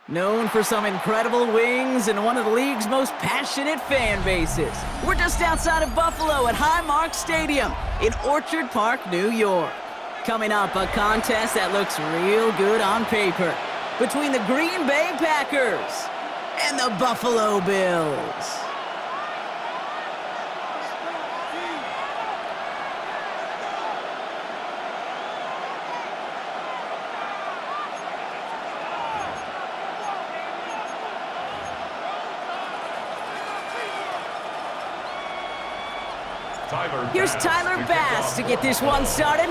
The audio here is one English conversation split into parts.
Known for some incredible wings and one of the league's most passionate fan bases. We're just outside of Buffalo at Highmark Stadium in Orchard Park, New York. Coming up, a contest that looks real good on paper between the Green Bay Packers and the Buffalo Bills. Here's Tyler Bass to get this one started.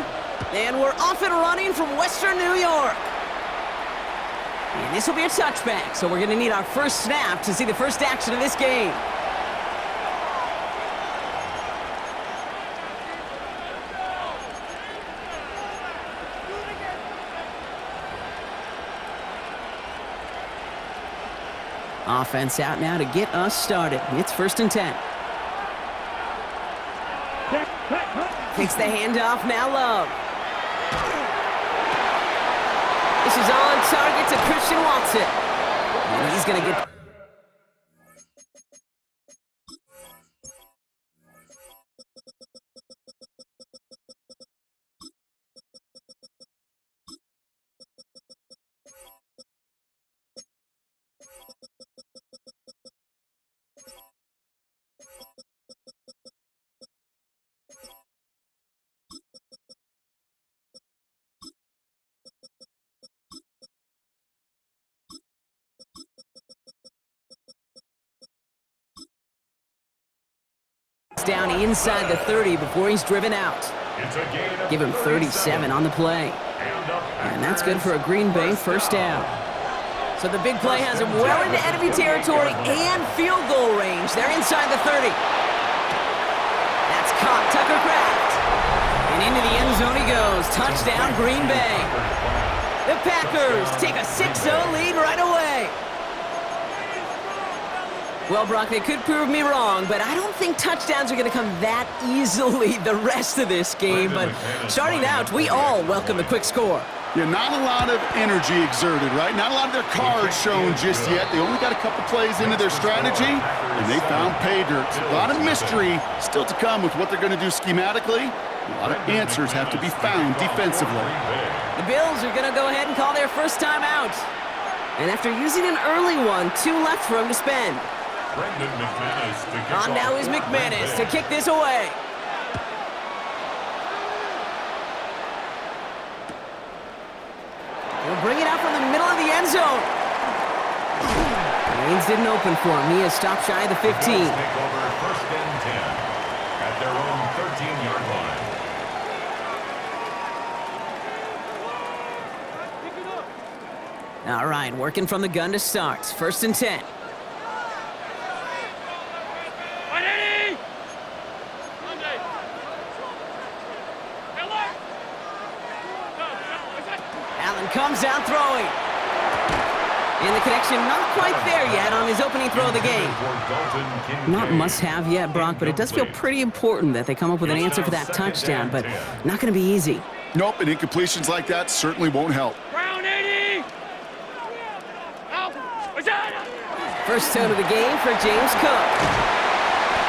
And we're off and running from Western New York. And this will be a touchback, so we're going to need our first snap to see the first action of this game. Offense out now to get us started. It's 1st and 10. Takes the handoff, now Love. This is on target to Christian Watson. And he's going to get... down inside the 30 before he's driven out. Give him 37 on the play. And that's good for a Green Bay first down. So the big play has him well into enemy territory and field goal range. They're inside the 30. That's caught, Tucker Kraft. And into the end zone he goes. Touchdown, Green Bay. The Packers take a 6-0 lead right away. Well, Brock, they could prove me wrong, but I don't think touchdowns are going to come that easily the rest of this game. But starting out, we all welcome the quick score. Yeah, not a lot of energy exerted, right? Not a lot of their cards shown just yet. They only got a couple plays into their strategy, and they found pay dirt. A lot of mystery still to come with what they're going to do schematically. A lot of answers have to be found defensively. The Bills are going to go ahead and call their first time out. And after using an early one, 2 left for him to spend. On now is McManus to kick this away. He'll bring it out from the middle of the end zone. Lanes didn't open for him. He has stopped shy of the 15. Take over 1st and 10 at their own 13-yard line. All right, working from the gun to start. 1st and 10. Comes out throwing. And the connection not quite there yet on his opening throw of the game. Not must-have yet, Brock, but it does feel pretty important that they come up with an answer for that touchdown, but not going to be easy. Nope, and incompletions like that certainly won't help. First down of the game for James Cook.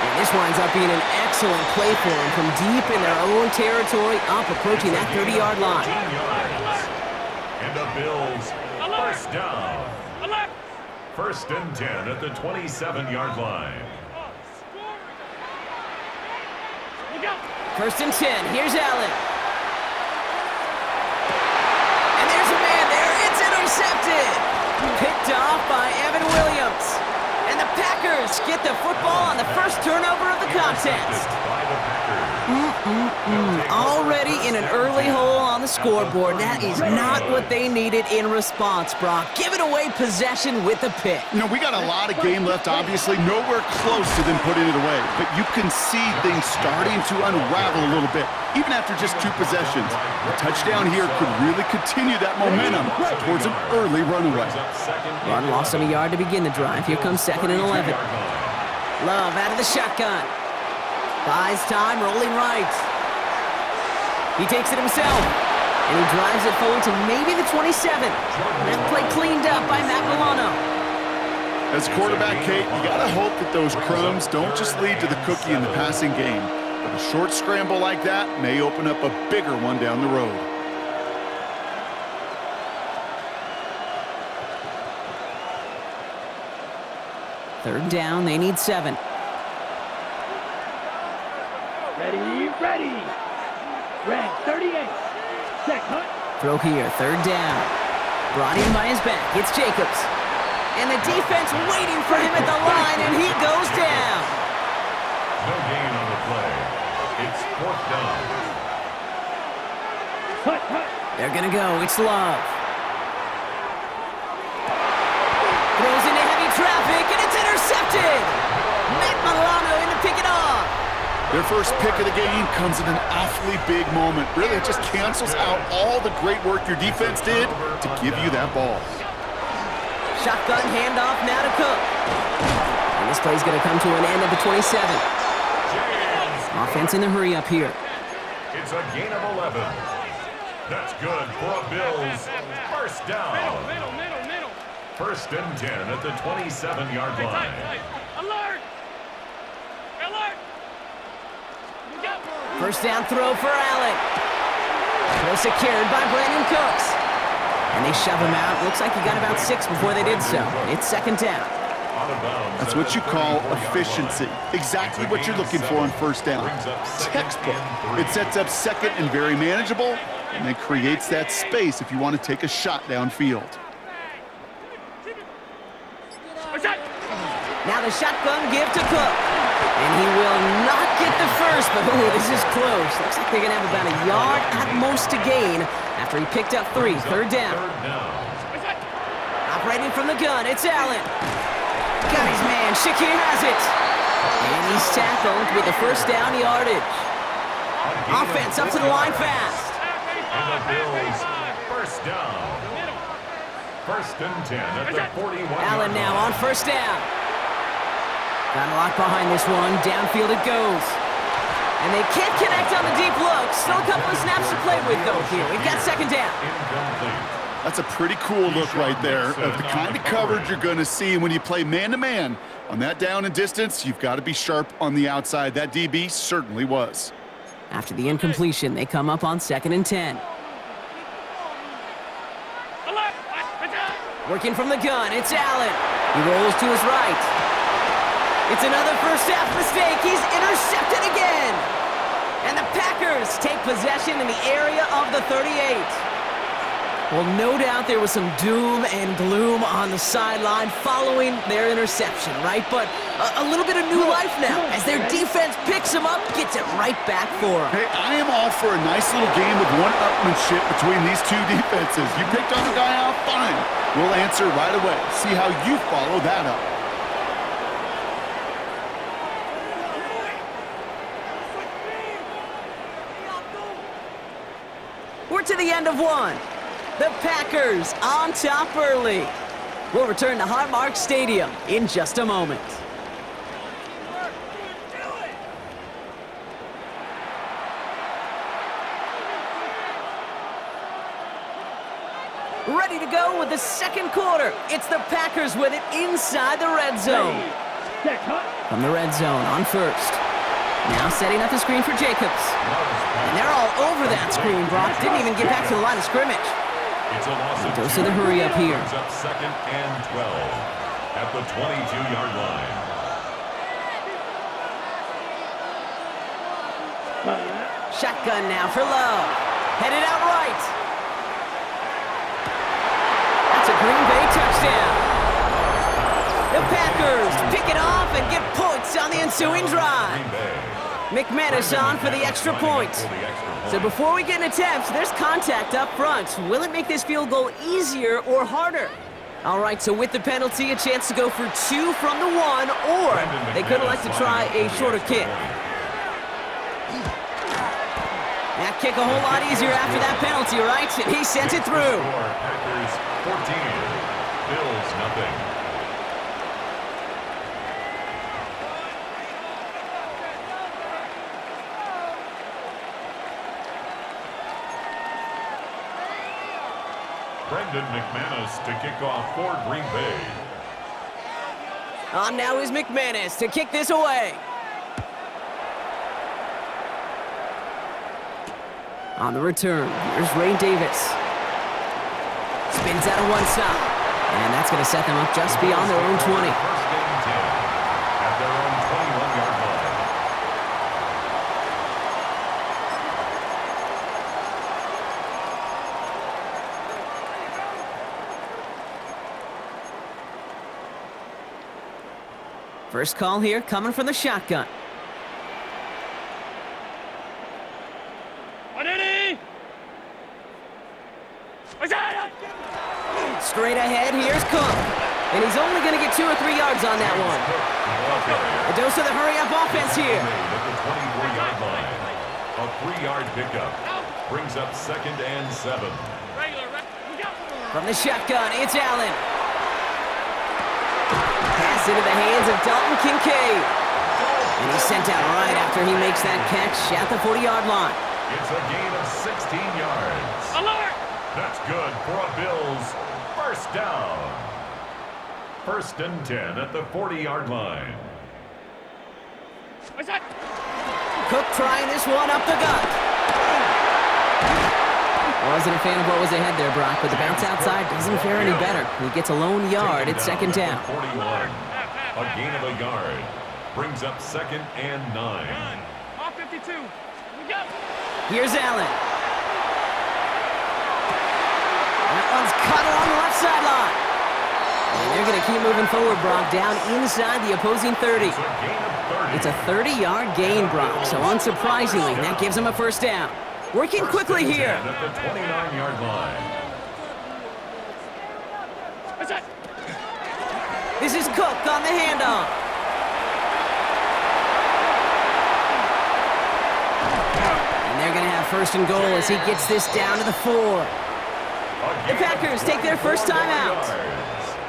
And this winds up being an excellent play for him from deep in their own territory, up approaching that 30-yard line. And the Bills, first down. 1st and 10 at the 27-yard line. 1st and 10, here's Allen. And there's a man there, it's intercepted. Picked off by Evan Williams. And the Packers get the football on the first turnover of the contest. Already in an early hole on the scoreboard. That is not what they needed in response, Brock. Giving away possession with the pick. You know, we got a lot of game left, obviously. Nowhere close to them putting it away. But you can see things starting to unravel a little bit, even after just 2 possessions. A touchdown here could really continue that momentum towards an early runaway. Run lost him a yard to begin the drive. Here comes 2nd and 11. Love out of the shotgun. Buys time, rolling right. He takes it himself. And he drives it forward to maybe the 27. That play cleaned up by Matt Milano. As quarterback, Kate, you got to hope that those crumbs don't just lead to the cookie in the passing game. But a short scramble like that may open up a bigger one down the road. Third down, they need 7. Ready. Red 38. Check, hunt. Throw here, third down. Brought in by his back, it's Jacobs. And the defense waiting for him at the line, and he goes down. No gain on the play. It's 4th down. Hut. They're gonna go, it's Love. Throws into heavy traffic, and it's intercepted! Matt Milano in to pick it off. Their first pick of the game comes in an awfully big moment. Really, it just cancels out all the great work your defense did to give you that ball. Shotgun handoff now to Cook. And this play's going to come to an end at the 27. Offense in the hurry up here. It's a gain of 11. That's good for a Bills first down. Middle. 1st and 10 at the 27-yard line. Alert! First down throw for Allen. Throw secured by Brandon Cooks. And they shove him out. Looks like he got about 6 before they did so. It's 2nd down. That's what you call efficiency. Exactly what you're looking for on first down. Textbook. It sets up 2nd and very manageable, and it creates that space if you want to take a shot downfield. Now the shotgun give to Cook. And he will not get the first, but ooh, this is close. Looks like they're going to have about a yard at most to gain after he picked up 3. 3rd down. Operating from the gun, it's Allen. Got his man, Shakir has it. And he's tackled with the first down yardage. Offense up to the line fast. And the Bills first down. 1st and 10 at the 41. Allen now on first down. Got a lot behind this one. Downfield it goes. And they can't connect on the deep look. Still a couple of snaps to play with, though, here. We've got 2nd down. That's a pretty cool look right there of the kind of coverage you're going to see when you play man-to-man. On that down and distance, you've got to be sharp on the outside. That DB certainly was. After the incompletion, they come up on 2nd and 10. Working from the gun, it's Allen. He rolls to his right. It's another first half mistake. He's intercepted again. And the Packers take possession in the area of the 38. Well, no doubt there was some doom and gloom on the sideline following their interception, right? But a little bit of new life now as their defense picks him up, gets it right back for him. Hey, I am all for a nice little game of one-upmanship between these two defenses. You picked on the guy out, fine. We'll answer right away. See how you follow that up. We're to the end of one. The Packers on top early. We'll return to Highmark Stadium in just a moment. Ready to go with the 2nd quarter. It's the Packers with it inside the red zone. From the red zone on first. Now setting up the screen for Jacobs. And they're all over that screen, Brock. Didn't even get back to the line of scrimmage. It's a loss of Dose of the hurry up here. It's up 2nd and 12 at the 22-yard line. Shotgun now for Love. Headed out right. That's a Green Bay touchdown. The Packers pick it off and get points on the ensuing drive. McManus on for the extra point. So before we get an attempt, there's contact up front. Will it make this field goal easier or harder? All right, so with the penalty, a chance to go for 2 from the 1, or they could elect to try a shorter kick. That kick a whole lot easier after that penalty, right? And he sent it through. Packers 14, Bills nothing. Brendan McManus to kick off for Green Bay. On now is McManus to kick this away. On the return, here's Ray Davis. Spins out of one side. And that's going to set them up just beyond their own 20. First and 10 at their own 21-yard line. First call here coming from the shotgun. Straight ahead, here's Cook. And he's only going to get 2 or 3 yards on that one. A dose of the hurry-up offense here. At the 24-yard line. A 3-yard pickup. Brings up 2nd and 7. From the shotgun, it's Allen. Pass into the hands of Dalton Kincaid. And he's sent out right after he makes that catch at the 40-yard line. It's a gain of 16 yards. Alert! That's good for a Bills first down. First and 10 at the 40-yard line. What's that? Cook trying this one up the gut. Wasn't a fan of what was ahead there, Brock, but the bounce outside doesn't fare any better. He gets a lone yard at second down. 41. A gain of a yard. Brings up 2nd and 9. Off 52. We go. Here's Allen. That one's cut along the left sideline. And they're going to keep moving forward, Brock, down inside the opposing 30. It's a gain of 30. It's a 30-yard gain, Brock, so unsurprisingly, that gives them a first down. Working quickly here. At the 29-yard line. What's that? This is Cook on the handoff. And they're going to have first and goal as he gets this down to the 4. The Packers take their first time out.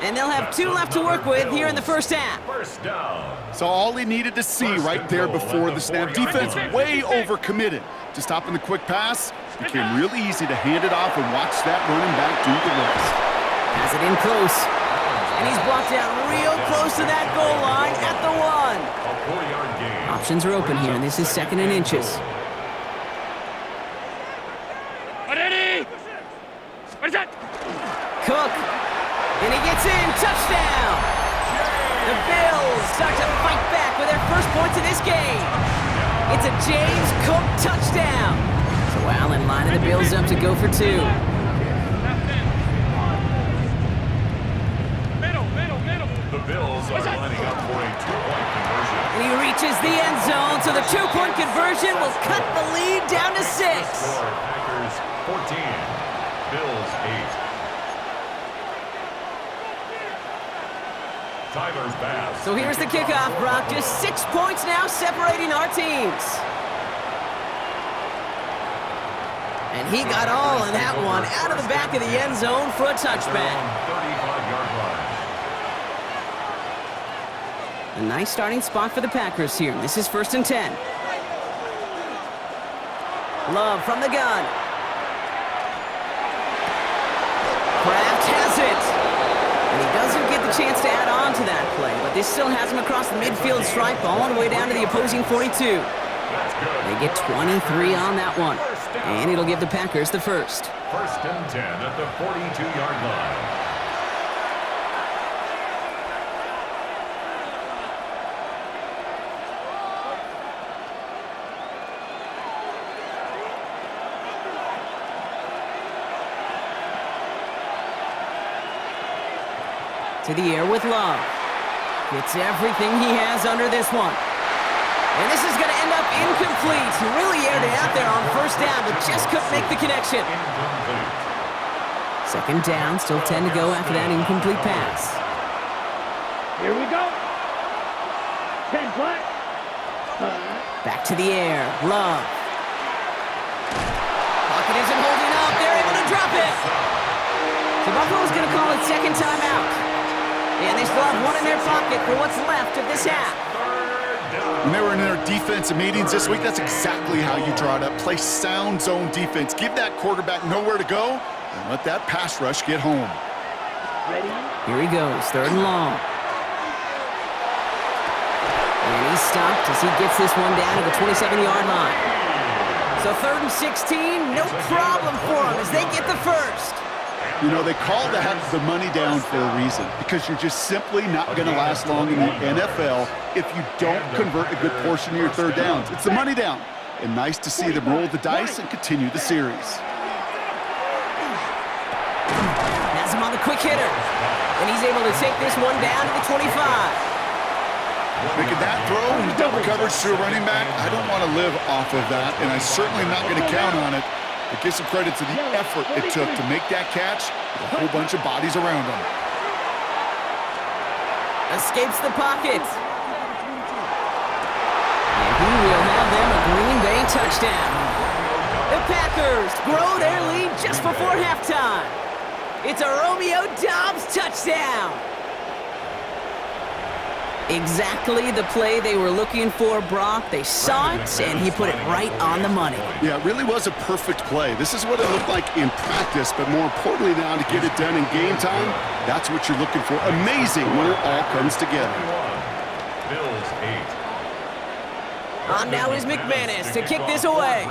And they'll have 2 left to work with here in the first half. First down. So all he needed to see right there before the snap. Defense way overcommitted to stopping the quick pass. Became really easy to hand it off and watch that running back do the rest. Has it in close. And he's blocked out real close to that goal line at the 1. A 4-yard gain. Options are open here, and this is 2nd and inches. What is that? Cook. And he gets in. Touchdown. The Bills start to fight back with their first points in this game. It's a James Cook touchdown. So Allen lining the Bills up to go for 2. Middle. The Bills are lining up for a 2-point conversion. And he reaches the end zone, so the 2-point conversion will cut the lead down to 6. Score, Packers 14, Bills 8. Tyler's pass. So here's the kickoff, Brock. Just 6 points now separating our teams. And he got all of that one out of the back of the end zone for a touchback. 35-yard line. A nice starting spot for the Packers here. This is 1st and 10. Love from the gun. Kraft has it. And he doesn't get the chance to add on to that play, but this still has him across the midfield stripe all the way down to the opposing 42. They get 23 on that one, and it'll give the Packers the first. 1st and 10 at the 42-yard line. To the air with Love. Gets everything he has under this one. And this is going to end up incomplete. He really aired it out there on first down, but just couldn't make the connection. Second down, still 10 to go after that incomplete pass. Here we go. 10 flat. Back to the air. Love. Pocket isn't holding up. They're able to drop it. So Buffalo's going to call it second timeout. And they still have one in their pocket for what's left of this half. When they were in their defensive meetings this week, that's exactly how you draw it up. Play sound zone defense. Give that quarterback nowhere to go, and let that pass rush get home. Ready? Here he goes, 3rd and long. And he's stopped as he gets this one down to the 27-yard line. So 3rd and 16, no problem for him as they get the first. You know, they call that the money down for a reason, because you're just simply not going to last long in the NFL if you don't convert a good portion of your 3rd downs. It's the money down. And nice to see them roll the dice and continue the series. Has him on the quick hitter. And he's able to take this one down to the 25. Making that throw in double coverage to a running back, I don't want to live off of that, and I'm certainly not going to count on it. But give some credit to the effort it took to make that catch with a whole bunch of bodies around him. Escapes the pocket. And he will have them a Green Bay touchdown. The Packers grow their lead just before halftime. It's a Romeo Doubs touchdown. Exactly the play they were looking for, Brock. They saw it, and he put it right on the money. Yeah, it really was a perfect play. This is what it looked like in practice, but more importantly now to get it done in game time, that's what you're looking for. Amazing when it all comes together. Bills 8. On now is McManus to kick this away.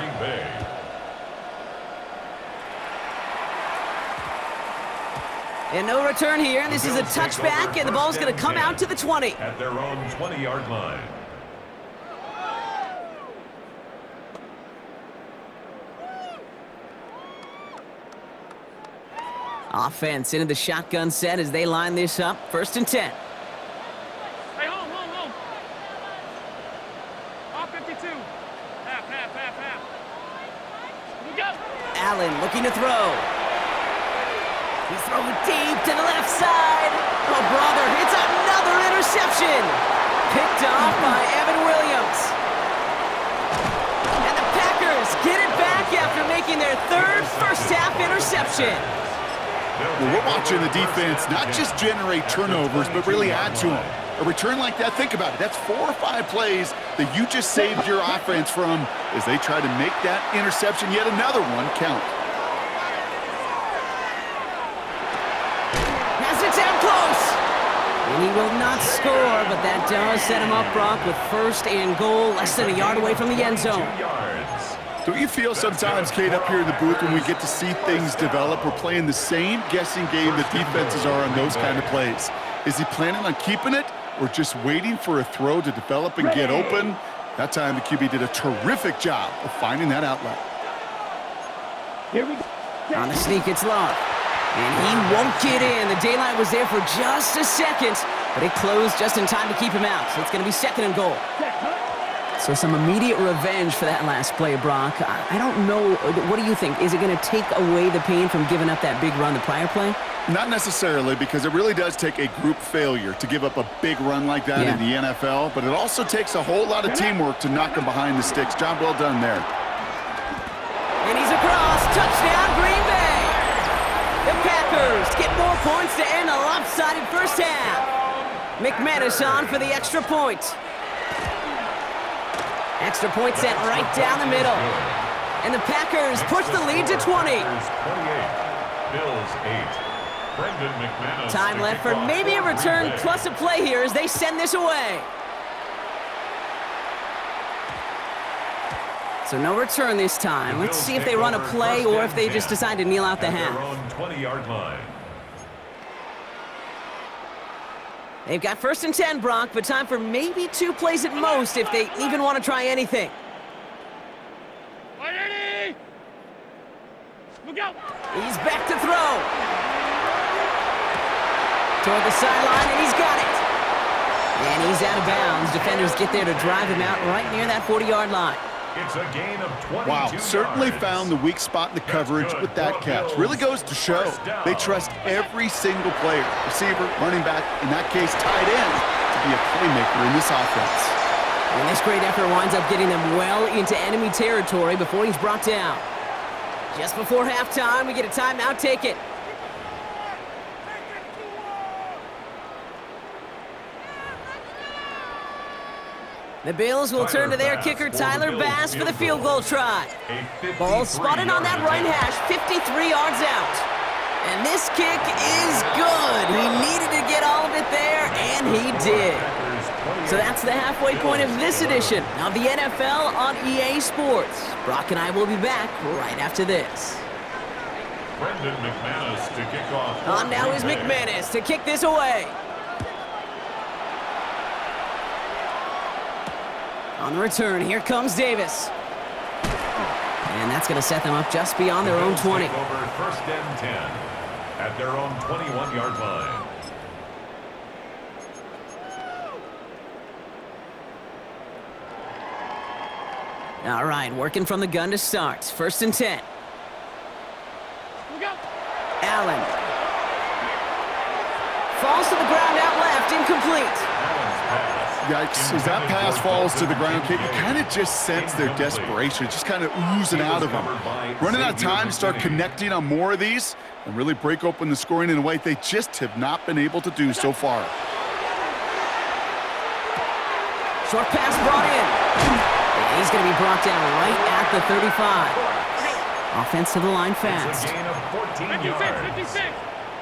And no return here. This is a touchback, and the ball's going to come out to the 20. At their own 20-yard line. Offense into the shotgun set as they line this up. 1st and 10. Hey, home. All 52. Half. Here we go. Allen looking to throw. He's throwing deep to the left side. Oh, brother, it's another interception. Picked off by Evan Williams. And the Packers get it back after making their 3rd first-half interception. Well, we're watching the defense not just generate turnovers, but really add to them. A return like that, think about it. That's 4 or 5 plays that you just saved your offense from as they try to make that interception, yet another one, count. And he will not score, but that does set him up, Brock, with 1st and goal, less than a yard away from the end zone. Don't you feel sometimes, Kate, up here in the booth when we get to see things develop, we're playing the same guessing game that defenses are on those kind of plays? Is he planning on keeping it or just waiting for a throw to develop and get open? That time the QB did a terrific job of finding that outlet. Here we go. On the sneak, it's Love. And he won't get in. The daylight was there for just a second, but it closed just in time to keep him out. So it's going to be 2nd and goal. So some immediate revenge for that last play, Brock. I don't know. What do you think? Is it going to take away the pain from giving up that big run the prior play? Not necessarily, because it really does take a group failure to give up a big run like that in the NFL, but it also takes a whole lot of teamwork to knock him behind the sticks. Job well done there. And he's across. Touchdown, Green Bay. The Packers get more points to end a lopsided first half. McManus on for the extra point. Extra point sent right down the middle. And the Packers push the lead to 20. Bills 8. Brendan McManus. Time left for maybe a return plus a play here as they send this away. So no return this time. Let's see if they run a play or if they just decide to kneel out the half. 20-yard line. They've got 1st and 10, Brock, but time for maybe 2 plays at most if they even want to try anything. Ready? Look out. He's back to throw. Toward the sideline, and he's got it. And he's out of bounds. Defenders get there to drive him out right near that 40-yard line. It's a gain of 22 Wow, certainly yards. Found the weak spot in the coverage with that catch. Really goes to show they trust every single player, receiver, running back, in that case tight end, to be a playmaker in this offense. And this great effort winds up getting them well into enemy territory before he's brought down. Just before halftime, we get a timeout. Take it. The Bills will turn to their kicker, Tyler Bass, for the field goal try. Ball spotted on that right hash, 53 yards out. And this kick is good. He needed to get all of it there, and he did. So that's the halfway point of this edition of the NFL on EA Sports. Brock and I will be back right after this. Brendan McManus to kick off. On now is McManus to kick this away. On the return, here comes Davis. And that's going to set them up just beyond their own 20. Over first and 10 at their own 21-yard line. All right, working from the gun to start. First and 10. Allen. Falls to the ground out left, incomplete. Yikes, as that pass falls to the ground, Kate, you kind of just sense their desperation, just kind of oozing out of them. Running out of time to start connecting on more of these and really break open the scoring in a way they just have not been able to do so far. Short pass brought in. And he's going to be brought down right at the 35. Offense to the line fast. It's a gain of 14 yards. 56.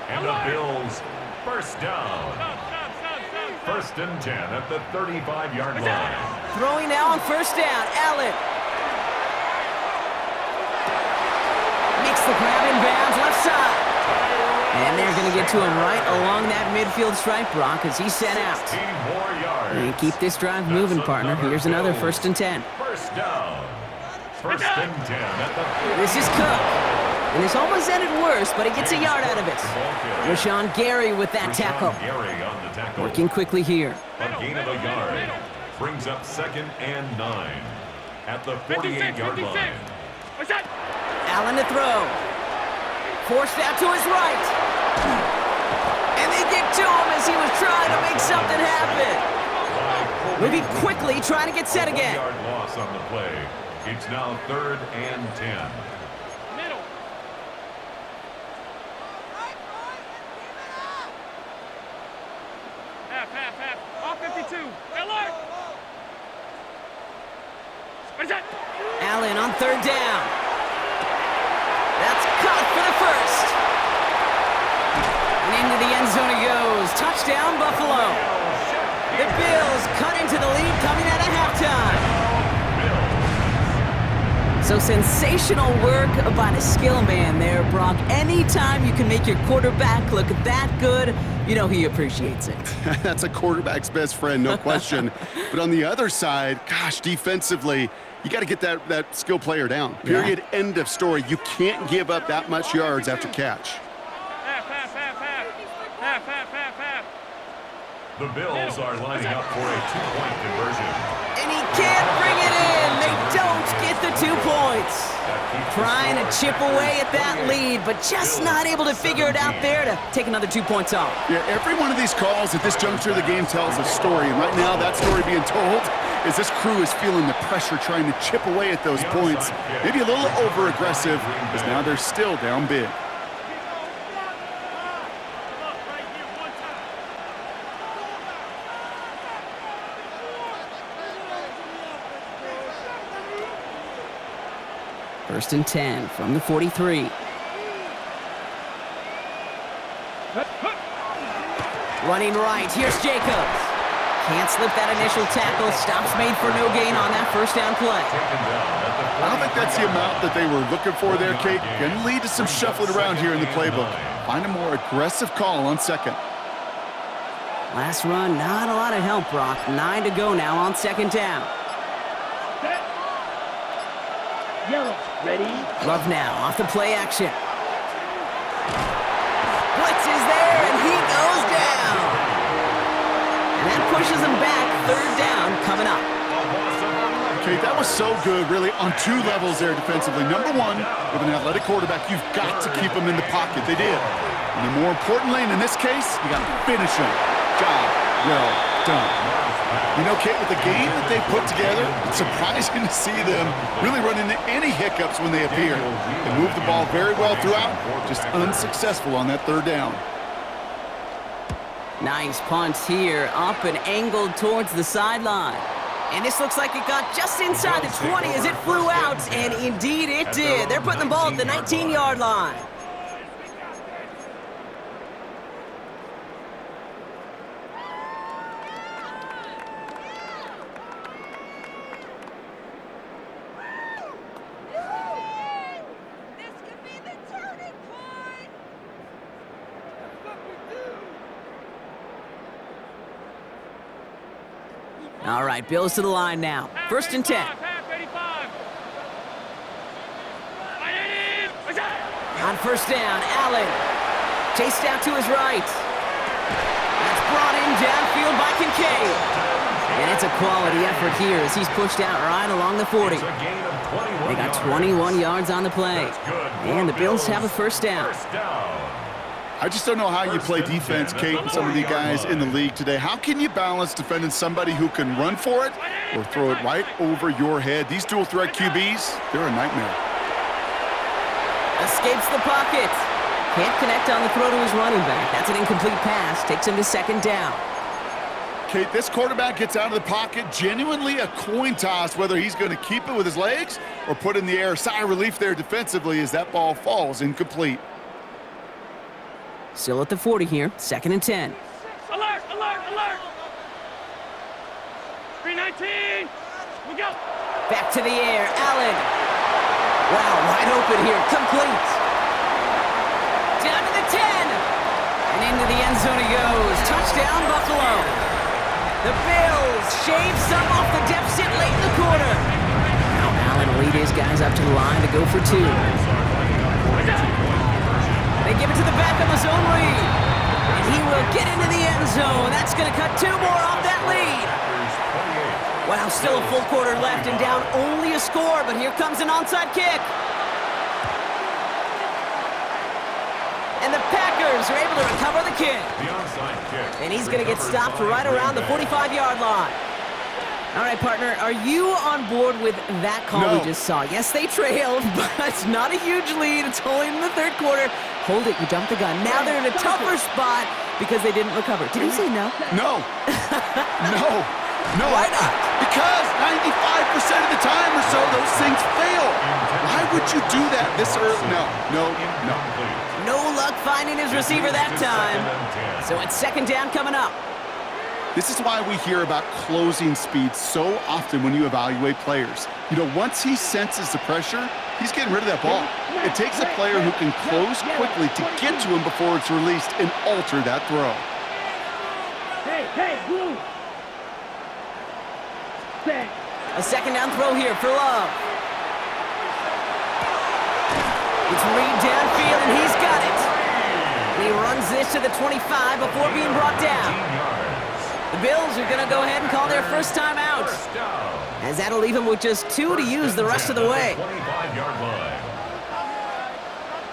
And the Bills first down. First and 10 at the 35-yard line. Throwing now on first down. Allen. Makes the grab in bounds left side. And they're going to get to him right along that midfield stripe, Brock, as he's set out. 16 more yards. And keep this drive moving, partner. Here's another first and 10. First down. First and 10 at the... This is Cook. And this almost ended worse, but he gets a yard out of it. Rashawn Gary with that tackle. Working quickly here. A gain of a yard. Brings up second and 9 at the 48-yard line. Allen to throw. Forced out to his right. And they get to him as he was trying to make something happen. Moving quickly, trying to get set again. Yard loss on the play. It's now third and 10. All 52. Alert! Allen on third down. That's caught for the first. And into the end zone it goes. Touchdown, Buffalo. The Bills cut into the lead coming out of halftime. So sensational work by the skill man there, Brock. Anytime you can make your quarterback look that good, you know he appreciates it. That's a quarterback's best friend, no question. But on the other side, gosh, defensively, you got to get that skill player down. Period, end of story. You can't give up that much yards after catch. The Bills are lining up for a two-point conversion. And he can't bring it in. They don't get the 2 points. Trying to chip away at that lead, but just not able to figure it out there to take another 2 points off. Yeah, every one of these calls at this juncture of the game tells a story. And right now, that story being told is this crew is feeling the pressure trying to chip away at those points. Maybe a little over-aggressive, because now they're still down big. First and 10 from the 43. Running right, here's Jacobs. Can't slip that initial tackle. Stops made for no gain on that first down play. I don't think that's the amount that they were looking for there, Kate. Going to lead to some shuffling around here in the playbook. Find a more aggressive call on second. Last run, not a lot of help, Brock. 9 to go now on second down. Yellow. Ready? Love now, off the play action. Blitz is there, and he goes down. And that pushes him back. Third down coming up. Okay, that was so good, really, on 2 levels there defensively. Number one, with an athletic quarterback, you've got to keep him in the pocket. They did. And then more importantly, and in this case, you got to finish him. Job well done. You know, Kate, with the game that they put together, it's surprising to see them really run into any hiccups when they appear. They moved the ball very well throughout, just unsuccessful on that third down. Nice punt here, up and angled towards the sideline. And this looks like it got just inside the 20 as it flew out, and indeed it did. They're putting the ball at the 19-yard line. All right, Bills to the line now. 1st and 10. On 1st down, Allen. Chased out to his right. That's brought in downfield by Kincaid. And it's a quality effort here as he's pushed out right along the 40. They got 21 yards on the play. And the Bills have a 1st down. I just don't know how you play defense, Kate, and some of the guys in the league today. How can you balance defending somebody who can run for it or throw it right over your head? These dual threat QBs, they're a nightmare. Escapes the pocket. Can't connect on the throw to his running back. That's an incomplete pass. Takes him to 2nd down. Kate, this quarterback gets out of the pocket. Genuinely a coin toss whether he's going to keep it with his legs or put in the air. Sigh of relief there defensively as that ball falls incomplete. Still at the 40 here. 2nd and 10. Alert, alert, alert. 319. We go. Back to the air. Allen. Wow, wide open here. Complete. Down to the 10. And into the end zone he goes. Touchdown, Buffalo. The Bills shave some off the deficit late in the quarter. Now Allen will lead his guys up to the line to go for 2. They give it to the back of the zone read. And he will get into the end zone. That's going to cut 2 more off that lead. Wow, still a full quarter left and down only a score, but here comes an onside kick. And the Packers are able to recover the kick. And he's going to get stopped right around the 45-yard line. All right, partner, are you on board with that call we just saw? Yes, they trailed, but it's not a huge lead. It's only in the 3rd quarter. Hold it, you jumped the gun. Now they're in a tougher spot because they didn't recover. Did he say no? No. No. Why not? Because 95% of the time or so, those things fail. Why would you do that this early? No. No luck finding his receiver that time. So it's 2nd down coming up. This is why we hear about closing speed so often when you evaluate players. You know, once he senses the pressure, he's getting rid of that ball. It takes a player who can close quickly to get to him before it's released and alter that throw. Hey, blue. A 2nd down throw here for Love. It's Reed downfield, and he's got it. And he runs this to the 25 before being brought down. The Bills are going to go ahead and call their 1st time out, as that'll leave him with just 2 to use the rest of the way.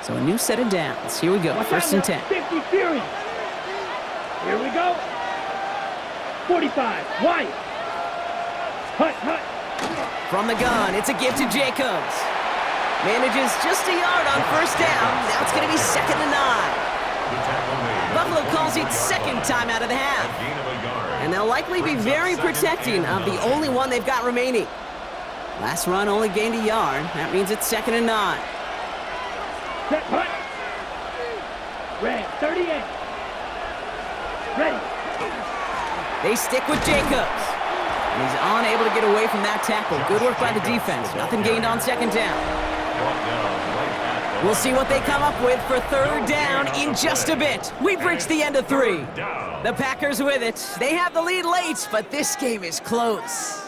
So a new set of downs. Here we go, 1st and 10. 50 series. Here we go. 45, White. Hut. From the gun, it's a give to Jacobs. Manages just a yard on 1st down. Now it's going to be 2nd and 9. Buffalo calls it 2nd time out of the half. And they'll likely be very protecting of the only one they've got remaining. Last run only gained a yard. That means it's 2nd and 9. Set, hut. Red, 38. Ready. They stick with Jacobs. And he's unable to get away from that tackle. Good work by the defense. Nothing gained on 2nd down. We'll see what they come up with for 3rd down in just a bit. We've reached the end of 3. The Packers with it. They have the lead late, but this game is close.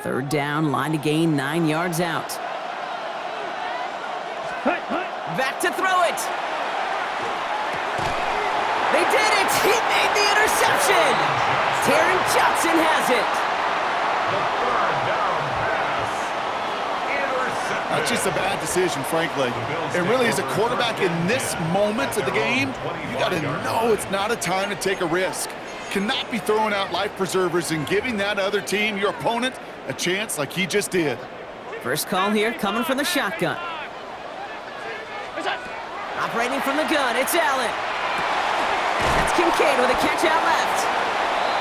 Third down, line to gain 9 yards out. Back to throw it. They did it. He made the interception. Taron Johnson has it. That's just a bad decision, frankly. And really, as a quarterback in this moment of the game, you got to know it's not a time to take a risk. Cannot be throwing out life preservers and giving that other team, your opponent, a chance like he just did. First call here coming from the shotgun. Operating from the gun, it's Allen. That's Kincaid with a catch out left.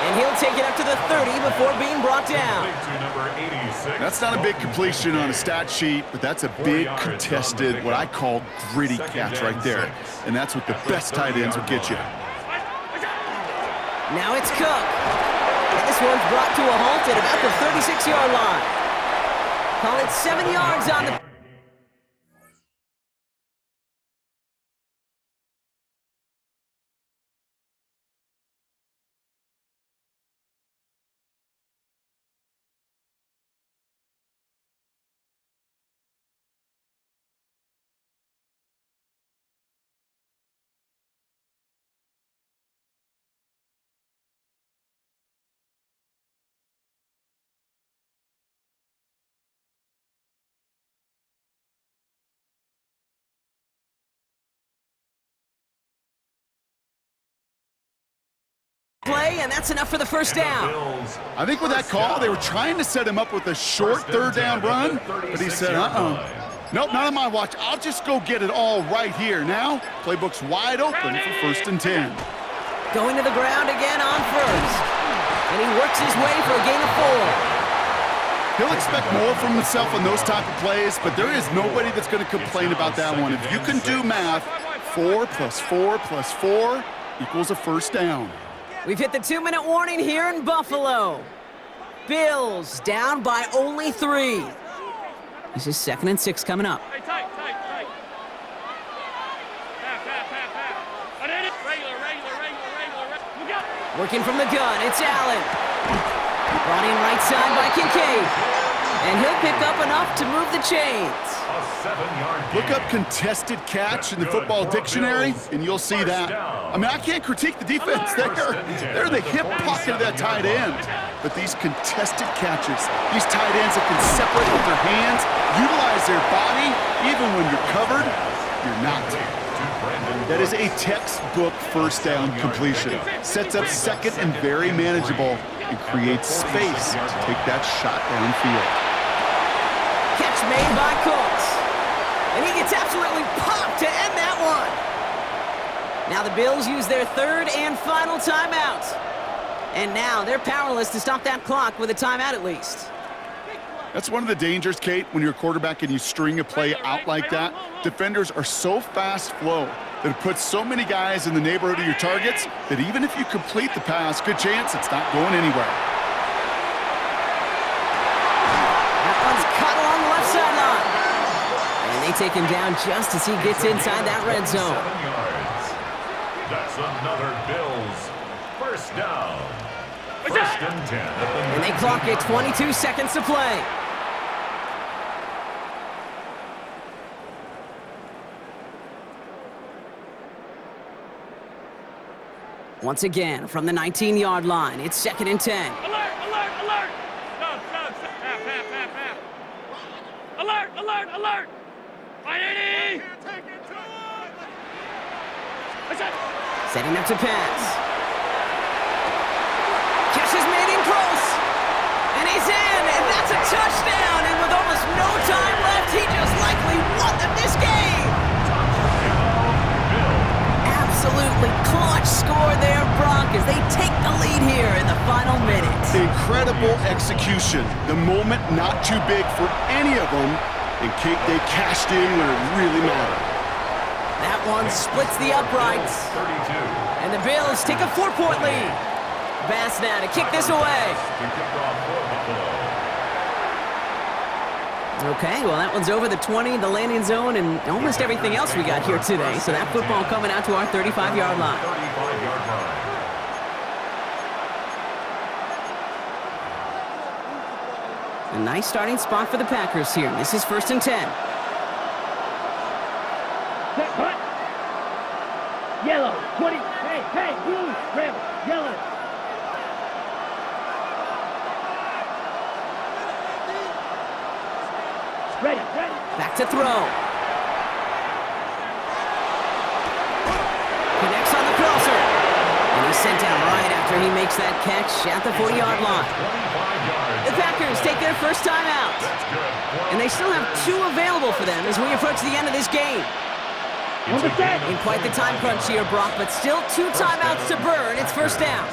And he'll take it up to the 30 before being brought down. That's not a big completion on a stat sheet, but that's a big contested, what I call gritty catch right there. And that's what the best tight ends will get you. Now it's Cook. And this one's brought to a halt at about the 36-yard line. Call it 7 yards on the... play, and that's enough for the first down. I think with that call, they were trying to set him up with a short third down run, but he said, nope, not on my watch. I'll just go get it all right here. Now, playbook's wide open for 1st and 10. Going to the ground again on first. And he works his way for a gain of 4. He'll expect more from himself on those type of plays, but there is nobody that's going to complain about that one. If you can do math, 4 plus 4 plus 4 equals a first down. We've hit the 2-minute warning here in Buffalo. Bills down by only 3. This is 2nd and 6 coming up. Hey, tight. Half. Regular. Look out. Working from the gun, it's Allen. Brought in right side by Kincaid. And he'll pick up enough to move the chains. A 7-yard gain. Look up contested catch in the football dictionary, and you'll see that. I mean, I can't critique the defense there. They're the hip pocket of that tight end. But these contested catches, these tight ends that can separate with their hands, utilize their body, even when you're covered, you're not. That is a textbook first down completion. Sets up 2nd and very manageable and creates space to take that shot downfield. Catch made by Cooks. And he gets absolutely popped to end that one. Now the Bills use their 3rd and final timeout. And now they're powerless to stop that clock with a timeout at least. That's one of the dangers, Kate, when you're a quarterback and you string a play out like that. Defenders are so fast flow that it puts so many guys in the neighborhood of your targets that even if you complete the pass, good chance it's not going anywhere. That one's cut along the left sideline. And they take him down just as he gets inside that red zone. 7 yards. That's another Bills first down. 1st and 10 at the And they clock it 22 seconds to play. Once again, from the 19-yard line, it's 2nd and 10. Alert! Stop. Alert! 180! Setting up to pass. Catch is made in close. And he's in, and that's a touchdown. And with almost no time left, he just likely won them this game. Absolutely clutch score there, Brock, as they take the lead here in the final minutes. Incredible execution. The moment not too big for any of them. And Kate, they cashed in when it really mattered. That one splits the uprights. 32. And the Bills take a 4-point lead. Bass now to kick this away. Okay, well, that one's over the 20, the landing zone, and almost everything else we got here today. So that football coming out to our 35-yard line. 35-yard line. A nice starting spot for the Packers here. This is 1st and 10. Set, hut. Yellow, 20. Hey, blue, red, yellow. Ready. Back to throw. Connects on the crosser. And he's sent down right after he makes that catch at the 40-yard line. The Packers take their first time out. And they still have 2 available for them as we approach the end of this game. In quite the time crunch here, Brock, but still 2 timeouts to burn. It's first down.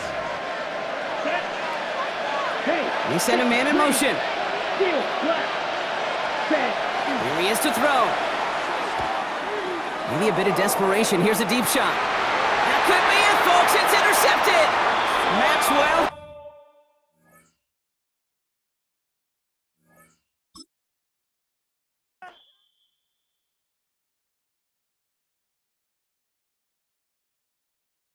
They send a man in motion. Here he is to throw. Maybe a bit of desperation. Here's a deep shot. That could be it, folks. It's intercepted. Maxwell.